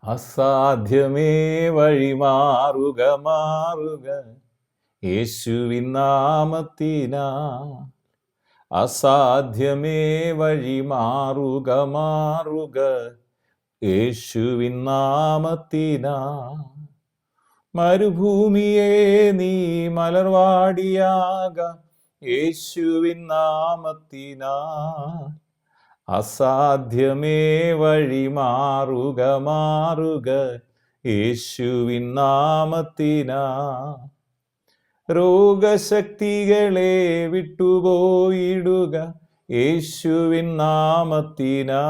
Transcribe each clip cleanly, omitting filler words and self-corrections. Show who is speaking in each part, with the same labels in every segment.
Speaker 1: അസാധ്യമേ വഴിമാറുക മാറുക യേശുവിൻ നാമത്തിനാ. അസാധ്യമേ വഴിമാറുക മാറുക യേശുവിൻ നാമത്തിനാ. മരുഭൂമിയെ നീ മലർവാടിയാക യേശുവിൻ നാമത്തിനാ. അസാധ്യമേ വഴിമാറുക മാറുക യേശുവിൻ നാമത്തിനാ. രോഗശക്തികളെ വിട്ടുപോയിടുക യേശുവിൻ നാമത്തിനാ.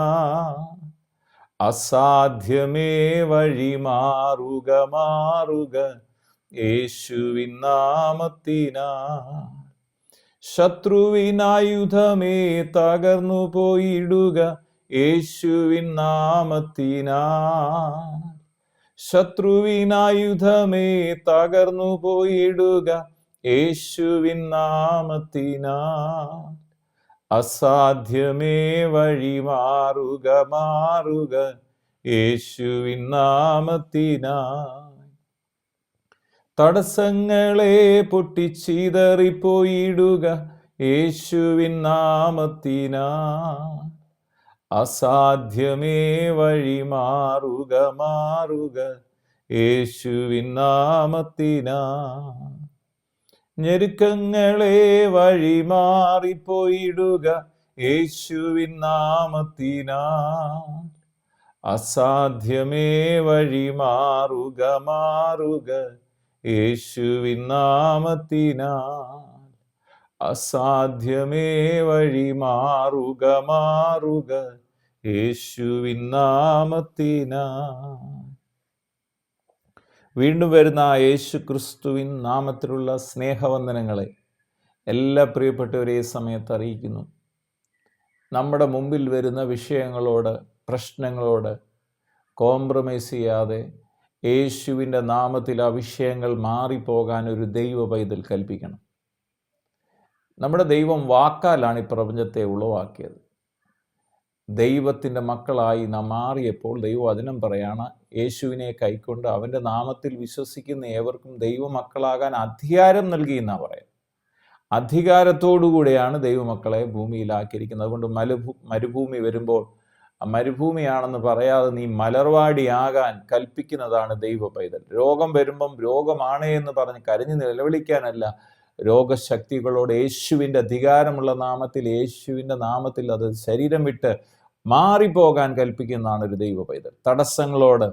Speaker 1: അസാധ്യമേ വഴിമാറുക മാറുക യേശുവിൻ നാമത്തിനാ. ശത്രുവിനായുധമേ തകർന്നു പോയിടുക യേശുവിൻ നാമത്തിനാ. ശത്രുവിനായുധമേ തകർന്നു പോയിടുക യേശുവിൻ നാമത്തിനാ. അസാധ്യമേ വഴിമാറുക മാറുക യേശുവിൻ നാമത്തിനാ. തടസ്സങ്ങളെ പൊട്ടിച്ചിതറിപ്പോയിടുക യേശുവിൻ നാമത്തിനാ. അസാധ്യമേ വഴിമാറുക മാറുക യേശുവിൻ നാമത്തിനാ. ഞെരുക്കങ്ങളെ വഴിമാറിപ്പോയിടുക യേശുവിൻ നാമത്തിനാ. അസാധ്യമേ വഴിമാറുക മാറുക യേശുവിൻ നാമത്തിനാ. അസാധ്യമേ വഴിമാറുക മാറുക യേശുവിൻ നാമത്തിനാ. വീണ്ടും വരുന്ന യേശു ക്രിസ്തുവിൻ നാമത്തിലുള്ള സ്നേഹവന്ദനങ്ങളെ എല്ലാ പ്രിയപ്പെട്ടവരെ ഈ സമയത്ത് അറിയിക്കുന്നു. നമ്മുടെ മുമ്പിൽ വരുന്ന വിഷയങ്ങളോട്, പ്രശ്നങ്ങളോട് കോംപ്രമൈസ് ചെയ്യാതെ യേശുവിൻ്റെ നാമത്തിൽ ആ വിഷയങ്ങൾ മാറിപ്പോകാൻ ഒരു ദൈവ പൈതൽ കൽപ്പിക്കണം. നമ്മുടെ ദൈവം വാക്കാലാണ് ഈ പ്രപഞ്ചത്തെ ഉളവാക്കിയത്. ദൈവത്തിൻ്റെ മക്കളായി നാം മാറിയപ്പോൾ ദൈവവചനം പറയാണ്, യേശുവിനെ കൈക്കൊണ്ട് അവൻ്റെ നാമത്തിൽ വിശ്വസിക്കുന്ന ഏവർക്കും ദൈവമക്കളാകാൻ അധികാരം നൽകി എന്നാണ് പറയുന്നത്. അധികാരത്തോടുകൂടെയാണ് ദൈവമക്കളെ ഭൂമിയിലാക്കിയിരിക്കുന്നത്. അതുകൊണ്ട് മരുഭൂമി വരുമ്പോൾ മരുഭൂമിയാണെന്ന് പറയാതെ നീ മലർവാടിയാകാൻ കൽപ്പിക്കുന്നതാണ് ദൈവ പൈതൽ. രോഗം വരുമ്പം രോഗമാണ് എന്ന് പറഞ്ഞ് കരഞ്ഞു നിലവിളിക്കാനല്ല, രോഗശക്തികളോട് യേശുവിൻ്റെ അധികാരമുള്ള നാമത്തിൽ, യേശുവിൻ്റെ നാമത്തിൽ അത് ശരീരം വിട്ട് മാറിപ്പോകാൻ കൽപ്പിക്കുന്നതാണ് ഒരു ദൈവ പൈതൽ. തടസ്സങ്ങളോട്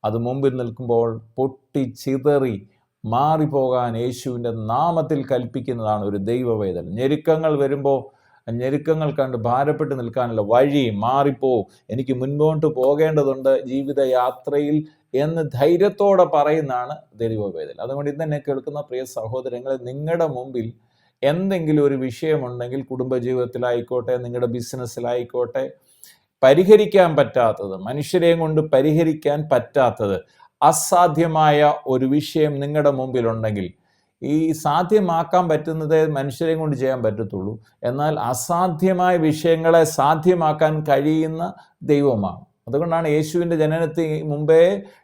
Speaker 1: അത് മുമ്പിൽ നിൽക്കുമ്പോൾ പൊട്ടിച്ചിതറി മാറിപ്പോകാൻ യേശുവിൻ്റെ നാമത്തിൽ കൽപ്പിക്കുന്നതാണ് ഒരു ദൈവ പൈതൽ. ഞെരുക്കങ്ങൾ വരുമ്പോൾ ഞെരുക്കങ്ങൾ കണ്ട് ഭാരപ്പെട്ട് നിൽക്കാനുള്ള വഴി മാറിപ്പോ, എനിക്ക് മുൻപോട്ട് പോകേണ്ടതുണ്ട് ജീവിതയാത്രയിൽ എന്ന് ധൈര്യത്തോടെ പറയുന്നതാണ് ദൈവ പൈതൽ. അതുകൊണ്ട് ഇന്ന് എന്നെ കേൾക്കുന്ന പ്രിയ സഹോദരങ്ങളെ, നിങ്ങളുടെ മുമ്പിൽ എന്തെങ്കിലും ഒരു വിഷയമുണ്ടെങ്കിൽ, കുടുംബജീവിതത്തിലായിക്കോട്ടെ, നിങ്ങളുടെ ബിസിനസ്സിലായിക്കോട്ടെ, പരിഹരിക്കാൻ പറ്റാത്തത്, മനുഷ്യരെയും കൊണ്ട് പരിഹരിക്കാൻ പറ്റാത്തത്, അസാധ്യമായ ഒരു വിഷയം നിങ്ങളുടെ മുമ്പിലുണ്ടെങ്കിൽ, ഈ സാധ്യമാക്കാൻ പറ്റുന്നത് മനുഷ്യരെയും കൊണ്ട് ചെയ്യാൻ പറ്റത്തുള്ളൂ, എന്നാൽ അസാധ്യമായ വിഷയങ്ങളെ സാധ്യമാക്കാൻ കഴിയുന്ന ദൈവമാണ്. അതുകൊണ്ടാണ് യേശുവിൻ്റെ ജനനത്തിന് മുമ്പേ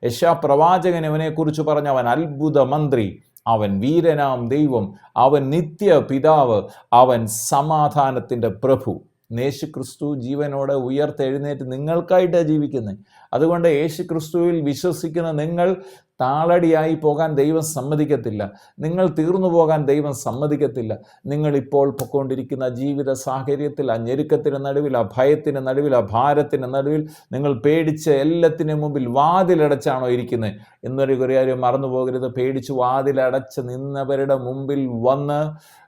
Speaker 1: യെശയ്യാപ്രവാചകൻ ഇവനെക്കുറിച്ച് പറഞ്ഞ, അവൻ അത്ഭുത മന്ത്രി, അവൻ വീരനാം ദൈവം, അവൻ നിത്യ പിതാവ്, അവൻ സമാധാനത്തിൻ്റെ പ്രഭു. യേശു ക്രിസ്തു ജീവനോടെ ഉയർത്തെഴുന്നേറ്റ് നിങ്ങൾക്കായിട്ടാണ് ജീവിക്കുന്നത്. അതുകൊണ്ട് യേശു ക്രിസ്തുവിൽ വിശ്വസിക്കുന്ന നിങ്ങൾ താളടിയായി പോകാൻ ദൈവം സമ്മതിക്കത്തില്ല. നിങ്ങൾ തീർന്നു പോകാൻ ദൈവം സമ്മതിക്കത്തില്ല. നിങ്ങളിപ്പോൾ പൊയ്ക്കൊണ്ടിരിക്കുന്ന ജീവിത സാഹചര്യത്തിൽ, ആ ഞെരുക്കത്തിന് നടുവിൽ, ആ ഭയത്തിന് നടുവിൽ, ആ ഭാരത്തിന് നടുവിൽ, നിങ്ങൾ പേടിച്ച് എല്ലാത്തിനും മുമ്പിൽ വാതിലടച്ചാണോ ഇരിക്കുന്നത്? എന്നൊരു കാര്യം മറന്നു പോകരുത്. പേടിച്ച് വാതിലടച്ച് നിന്നവരുടെ മുമ്പിൽ വന്ന്,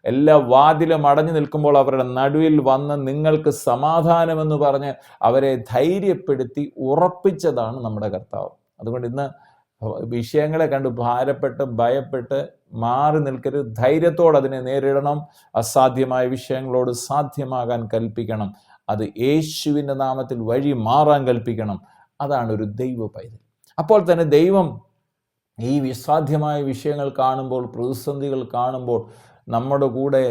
Speaker 1: എല്ലാ വാതിലും അടഞ്ഞു നിൽക്കുമ്പോൾ അവരുടെ നടുവിൽ വന്ന് നിങ്ങൾക്ക് സമാധാനമെന്ന് പറഞ്ഞ് അവരെ ധൈര്യപ്പെടുത്തി ഉറപ്പിച്ചതാണ് നമ്മുടെ കർത്താവ്. അതുകൊണ്ട് ഇന്ന് വിഷയങ്ങളെ കണ്ട് ഭാരപ്പെട്ട് ഭയപ്പെട്ട് മാറി നിൽക്കരുത്. ധൈര്യത്തോടെ അതിനെ നേരിടണം. അസാധ്യമായ വിഷയങ്ങളോട് സാധ്യമാകാൻ കൽപ്പിക്കണം. അത് യേശുവിൻ്റെ നാമത്തിൽ വഴി മാറാൻ കൽപ്പിക്കണം. അതാണ് ഒരു ദൈവ പൈതൽ. അപ്പോൾ തന്നെ ദൈവം ഈ വിസാധ്യമായ വിഷയങ്ങൾ കാണുമ്പോൾ, പ്രതിസന്ധികൾ കാണുമ്പോൾ നമ്മുടെ കൂടെ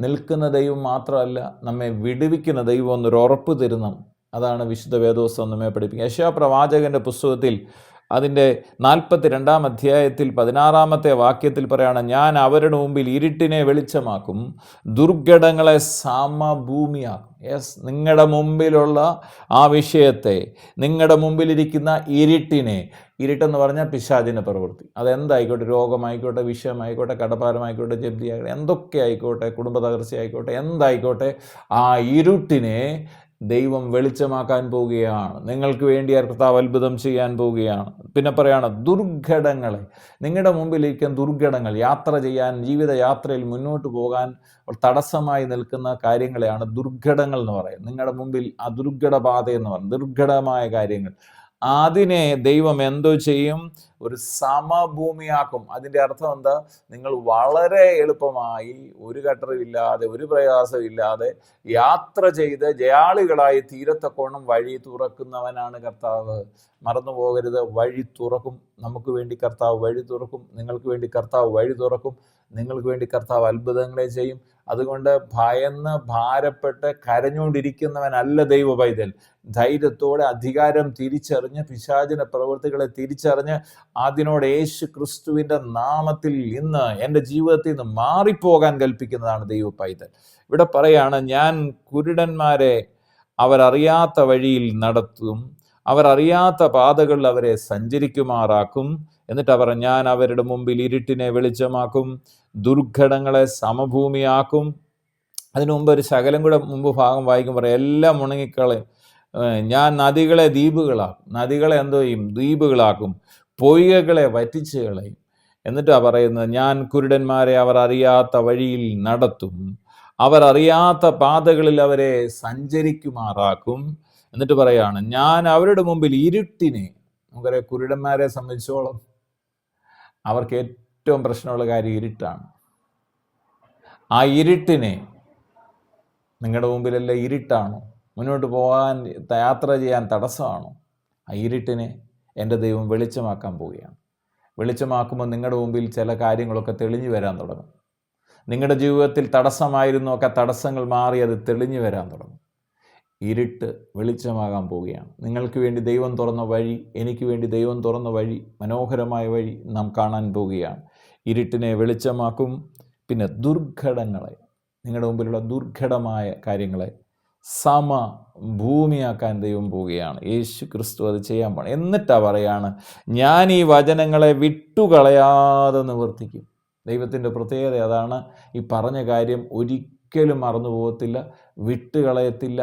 Speaker 1: നിൽക്കുന്ന ദൈവം മാത്രമല്ല, നമ്മെ വിടുവിക്കുന്ന ദൈവം എന്നൊരു ഉറപ്പ് തരുന്നു. അതാണ് വിശുദ്ധ വേദോസ്തവം നമ്മെ പഠിപ്പിക്കുക. യെശയ്യാ പ്രവാചകന്റെ പുസ്തകത്തിൽ അതിൻ്റെ 42-ാം അധ്യായത്തിൽ 16-ാമത്തെ വാക്യത്തിൽ പറയാണ്, ഞാൻ അവരുടെ മുമ്പിൽ ഇരുട്ടിനെ വെളിച്ചമാക്കും, ദുർഘടങ്ങളെ സമഭൂമിയാക്കും. യെസ്, നിങ്ങളുടെ മുമ്പിലുള്ള ആ വിഷയത്തെ, നിങ്ങളുടെ മുമ്പിലിരിക്കുന്ന ഇരുട്ടെന്ന് പറഞ്ഞാൽ പിശാചിൻ്റെ പ്രവൃത്തി, അതെന്തായിക്കോട്ടെ, രോഗമായിക്കോട്ടെ, വിഷയമായിക്കോട്ടെ, കടപ്പാരമായിക്കോട്ടെ, ജപ്തി ആയിക്കോട്ടെ, എന്തൊക്കെ ആയിക്കോട്ടെ, കുടുംബ തകർച്ചയായിക്കോട്ടെ, എന്തായിക്കോട്ടെ, ആ ഇരുട്ടിനെ ദൈവം വെളിച്ചമാക്കാൻ പോവുകയാണ്. നിങ്ങൾക്ക് വേണ്ടി കർത്താവ് അത്ഭുതം ചെയ്യാൻ പോവുകയാണ്. പിന്നെ പറയാണ്, ദുർഘടങ്ങളെ, നിങ്ങളുടെ മുമ്പിലിരിക്കുന്ന ദുർഘടങ്ങൾ, യാത്ര ചെയ്യാൻ, ജീവിതയാത്രയിൽ മുന്നോട്ട് പോകാൻ തടസ്സമായി നിൽക്കുന്ന കാര്യങ്ങളെയാണ് ദുർഘടങ്ങൾ എന്ന് പറയുന്നത്. നിങ്ങളുടെ മുമ്പിൽ ആ ദുർഘട പാത എന്ന് പറയുന്നത്, ദുർഘടമായ കാര്യങ്ങൾ, അതിനെ ദൈവം എന്തോ ചെയ്യും? ഒരു സമഭൂമിയാക്കും. അതിൻ്റെ അർത്ഥം എന്താ? നിങ്ങൾ വളരെ എളുപ്പമായി, ഒരു കട്ടറില്ലാതെ, ഒരു പ്രയാസമില്ലാതെ യാത്ര ചെയ്ത് ജയാളികളായി തീരത്തക്കോണം വഴി തുറക്കുന്നവനാണ് കർത്താവ്. മറന്നു പോകരുത്, വഴി തുറക്കും. നമുക്ക് വേണ്ടി കർത്താവ് വഴി തുറക്കും. നിങ്ങൾക്ക് വേണ്ടി കർത്താവ് വഴി തുറക്കും. നിങ്ങൾക്ക് വേണ്ടി കർത്താവ് അത്ഭുതങ്ങളെ ചെയ്യും. അതുകൊണ്ട് ഭയന്ന് ഭാരപ്പെട്ട് കരഞ്ഞുകൊണ്ടിരിക്കുന്നവനല്ല ദൈവ പൈതൽ. ധൈര്യത്തോടെ അധികാരം തിരിച്ചറിഞ്ഞ്, പിശാചിന്റെ പ്രവൃത്തികളെ തിരിച്ചറിഞ്ഞ്, അതിനോട് യേശു ക്രിസ്തുവിൻ്റെ നാമത്തിൽ ഇന്ന് എൻ്റെ ജീവിതത്തിൽ നിന്ന് മാറിപ്പോകാൻ കൽപ്പിക്കുന്നതാണ് ദൈവ പൈതൽ. ഇവിടെ പറയാണ്, ഞാൻ കുരുടന്മാരെ അവരറിയാത്ത വഴിയിൽ നടത്തും, അവരറിയാത്ത പാതകളിൽ അവരെ സഞ്ചരിക്കുമാറാക്കും. എന്നിട്ട് അവർ, ഞാൻ അവരുടെ മുമ്പിൽ ഇരുട്ടിനെ വെളിച്ചമാക്കും, ദുർഘടങ്ങളെ സമഭൂമിയാക്കും. അതിനു മുമ്പ് ഒരു ശകലം കൂടെ ഭാഗം വായിക്കും, എല്ലാം ഉണങ്ങിക്കളയും. ഞാൻ നദികളെ ദ്വീപുകളാക്കും. നദികളെ എന്തോ ചെയ്യും? ദ്വീപുകളാക്കും. പൊയ്കകളെ വറ്റിച്ച് കളയും. എന്നിട്ടാ പറയുന്നത്, ഞാൻ കുരുടന്മാരെ അവർ അറിയാത്ത വഴിയിൽ നടത്തും, അവർ അറിയാത്ത പാതകളിൽ അവരെ സഞ്ചരിക്കുമാറാക്കും. എന്നിട്ട് പറയാണ്, ഞാൻ അവരുടെ മുമ്പിൽ ഇരുട്ടിനെ, നമുക്കറിയാം കുരുടന്മാരെ സംബന്ധിച്ചോളം അവർക്ക് ഏറ്റവും പ്രശ്നമുള്ള കാര്യം ഇരുട്ടാണ്. ആ ഇരുട്ടിനെ, നിങ്ങളുടെ മുമ്പിലെല്ലാം ഇരുട്ടാണോ? മുന്നോട്ട് പോകാൻ, യാത്ര ചെയ്യാൻ തടസ്സമാണോ? ആ ഇരുട്ടിനെ എൻ്റെ ദൈവം വെളിച്ചമാക്കാൻ പോവുകയാണ്. വെളിച്ചമാക്കുമ്പോൾ നിങ്ങളുടെ മുമ്പിൽ ചില കാര്യങ്ങളൊക്കെ തെളിഞ്ഞു വരാൻ തുടങ്ങും. നിങ്ങളുടെ ജീവിതത്തിൽ തടസ്സമായിരുന്നൊക്കെ തടസ്സങ്ങൾ മാറി അത് തെളിഞ്ഞു വരാൻ തുടങ്ങും. ഇരുട്ട് വെളിച്ചമാകാൻ പോവുകയാണ്. നിങ്ങൾക്ക് വേണ്ടി ദൈവം തുറന്ന വഴി, എനിക്ക് വേണ്ടി ദൈവം തുറന്ന വഴി, മനോഹരമായ വഴി നാം കാണാൻ പോവുകയാണ്. ഇരുട്ടിനെ വെളിച്ചമാക്കും. പിന്നെ ദുർഘടങ്ങളെ, നിങ്ങളുടെ മുമ്പിലുള്ള ദുർഘടമായ കാര്യങ്ങളെ സമഭൂമിയാക്കാൻ ദൈവം പോവുകയാണ്. യേശു ക്രിസ്തു അത് ചെയ്യാൻ പോകണം. എന്നിട്ടാ പറയാണ്, ഞാൻ ഈ വചനങ്ങളെ വിട്ടുകളയാതെ നിവർത്തിക്കും. ദൈവത്തിൻ്റെ പ്രത്യേകത അതാണ്. ഈ പറഞ്ഞ കാര്യം ഒരിക്കലും മറന്നു പോകത്തില്ല, വിട്ടുകളയത്തില്ല,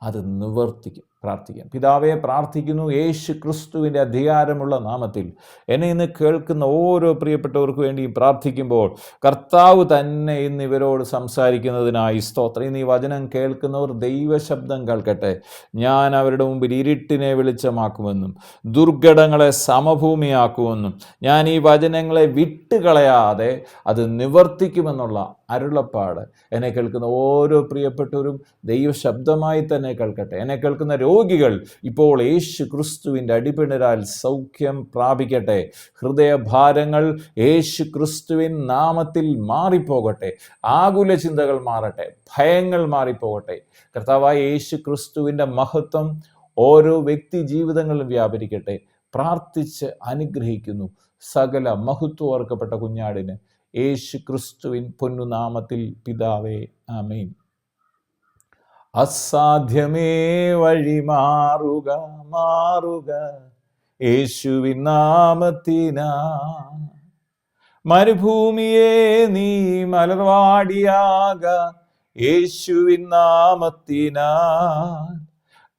Speaker 1: അത് നിവർത്തിക്കും. പ്രാർത്ഥിക്കാം. പിതാവേ, പ്രാർത്ഥിക്കുന്നു യേശു ക്രിസ്തുവിൻ്റെ അധികാരമുള്ള നാമത്തിൽ എന്നെ ഇന്ന് കേൾക്കുന്ന ഓരോ പ്രിയപ്പെട്ടവർക്ക് വേണ്ടിയും പ്രാർത്ഥിക്കുമ്പോൾ കർത്താവ് തന്നെ ഇന്ന് ഇവരോട് സംസാരിക്കുന്നതിനായി സ്തോത്രം. ഇന്ന് ഈ വചനം കേൾക്കുന്നവർ ദൈവശബ്ദം കേൾക്കട്ടെ. ഞാൻ അവരുടെ മുമ്പിൽ ഇരുട്ടിനെ വെളിച്ചമാക്കുമെന്നും ദുർഘടങ്ങളെ സമഭൂമിയാക്കുമെന്നും ഞാൻ ഈ വചനങ്ങളെ വിട്ടുകളയാതെ അത് നിവർത്തിക്കുമെന്നുള്ള അരുളപ്പാട് എന്നെ കേൾക്കുന്ന ഓരോ പ്രിയപ്പെട്ടവരും ദൈവശബ്ദമായി തന്നെ കേൾക്കട്ടെ. എന്നെ കേൾക്കുന്ന രോഗികൾ ഇപ്പോൾ യേശു ക്രിസ്തുവിൻ്റെ അടിപ്പിണരാൽ സൗഖ്യം പ്രാപിക്കട്ടെ. ഹൃദയഭാരങ്ങൾ യേശു ക്രിസ്തുവിൻ നാമത്തിൽ മാറിപ്പോകട്ടെ. ആകുല ചിന്തകൾ മാറട്ടെ, ഭയങ്ങൾ മാറിപ്പോകട്ടെ. കർത്താവായ യേശു ക്രിസ്തുവിൻ്റെ മഹത്വം ഓരോ വ്യക്തി ജീവിതങ്ങളിലും വ്യാപരിക്കട്ടെ. പ്രാർത്ഥിച്ച് അനുഗ്രഹിക്കുന്നു. സകല മഹത്വം ഓർക്കപ്പെട്ട കുഞ്ഞാടിന് യേശു ക്രിസ്തുവിൻ പൊന്നുനാമത്തിൽ പിതാവേ, ആമേൻ. അസാധ്യമേ വഴി മാറുക യേശുവിൻ നാമത്തിനാ. മരുഭൂമിയെ നീ മലർവാടിയാക യേശുവിൻ നാമത്തിനാ.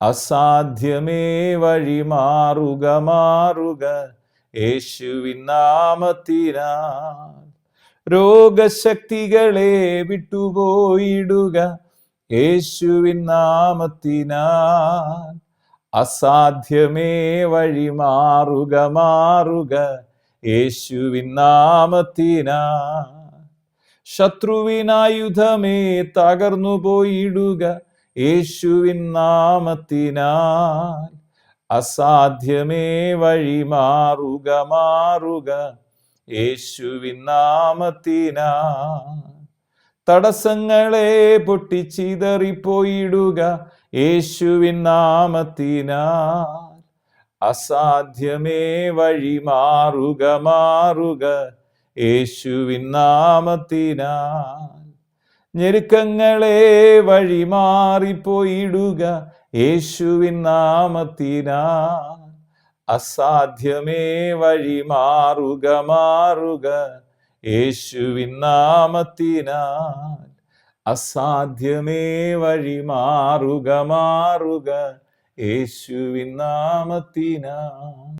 Speaker 1: അസാധ്യമേ വഴി മാറുക യേശുവിൻ നാമത്തിനാ. രോഗശക്തികളെ വിട്ടുപോയിടുക യേശുവിൻ നാമത്തിനാൽ. അസാധ്യമേ വഴി മാറുക യേശുവിൻ നാമത്തിനാൽ. ശത്രുവിനായുധമേ തകർന്നു പോയിടുക യേശുവിൻ നാമത്തിനാൽ. അസാധ്യമേ വഴി മാറുക യേശുവിൻ നാമത്തിനാൽ. തടസ്സങ്ങളെ പൊട്ടിച്ചിതറിപ്പോയിടുക യേശുവിൻ നാമത്തിനാൽ. അസാധ്യമേ വഴി മാറുക മാറുക യേശുവിൻ നാമത്തിനാൽ. ഞെരുക്കങ്ങളെ വഴി മാറിപ്പോയിടുക യേശുവിൻ നാമത്തിനാൽ. അസാധ്യമേ വഴി മാറുക മാറുക യേശുവിൻ നാമത്തിനാൽ. അസാധ്യമേ വഴി മാറുക മാറുക യേശുവിൻ നാമത്തിനാൽ.